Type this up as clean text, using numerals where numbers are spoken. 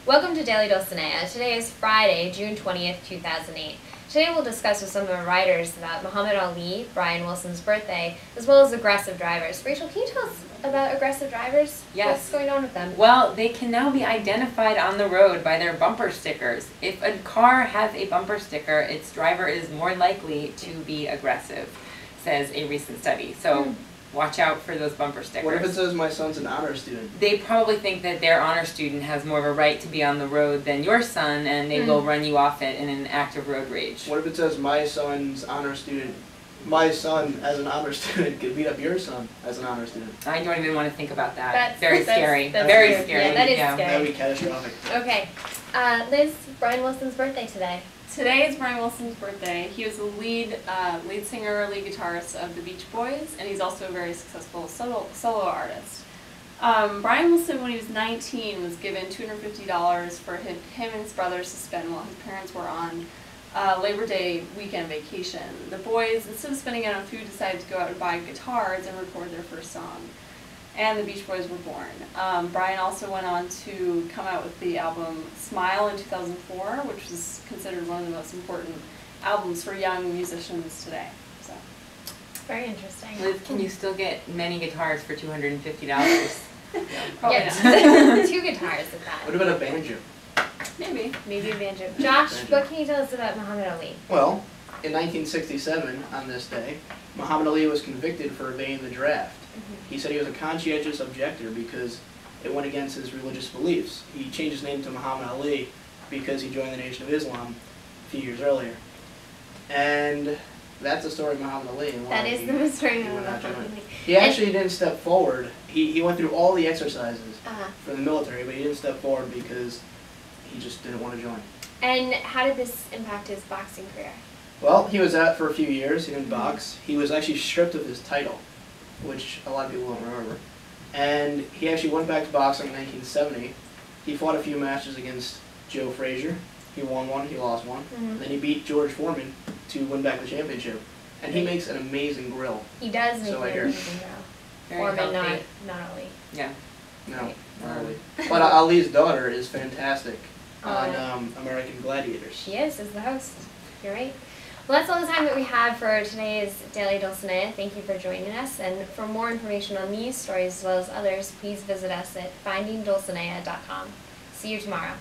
Welcome to Daily Dulcinea. Today is Friday, June 20th, 2008. Today we'll discuss with some of our writers about Muhammad Ali, Brian Wilson's birthday, as well as aggressive drivers. Rachel, can you tell us about aggressive drivers? Yes. What's going on with them? Well, they can now be identified on the road by their bumper stickers. If a car has a bumper sticker, its driver is more likely to be aggressive, says a recent study. So watch out for those bumper stickers. What if it says my son's an honor student? They probably think that their honor student has more of a right to be on the road than your son, and they will run you off it in an act of road rage. What if it says my son's honor student? My son as an honor student could beat up your son as an honor student. I don't even want to think about that. That's very scary. That's very weird. scary. Yeah, that is yeah. scary. That would be catastrophic. Okay. Liz, Brian Wilson's birthday today. Today is Brian Wilson's birthday. He was the lead singer, lead guitarist of the Beach Boys, and he's also a very successful solo artist. Brian Wilson, when he was 19, was given $250 for him and his brothers to spend while his parents were on Labor Day weekend vacation. The boys, instead of spending it on food, decided to go out and buy guitars and record their first song. And the Beach Boys were born. Brian also went on to come out with the album Smile in 2004, which was considered one of the most important albums for young musicians today. So, Very interesting. Liz, can you still get many guitars for $250? probably Yeah. not. 2 guitars at that. What about a banjo? Maybe. Maybe a banjo. Josh, what can you tell us about Muhammad Ali? Well, in 1967, on this day, Muhammad Ali was convicted for evading the draft. He said he was a conscientious objector because it went against his religious beliefs. He changed his name to Muhammad Ali because he joined the Nation of Islam a few years earlier. And that's the story of Muhammad Ali. And That why is he- the mystery he of would not Muhammad join. Ali. He actually didn't step forward. He went through all the exercises Uh-huh. for the military, but he didn't step forward because he just didn't want to join. And how did this impact his boxing career? Well, he was out for a few years. He didn't box. He was actually stripped of his title, which a lot of people don't remember. And he actually went back to boxing in 1970. He fought a few matches against Joe Frazier. He won one, he lost one. And then he beat George Foreman to win back the championship. And he makes an amazing grill. He does make So I an hear. amazing grill. Very Foreman, healthy. not Ali. Yeah. No, Right. not really. But Ali's daughter is fantastic Oh. on American Gladiators. She is the host. You're right. Well, that's all the time that we have for today's Daily Dulcinea. Thank you for joining us. And for more information on these stories as well as others, please visit us at findingdulcinea.com. See you tomorrow.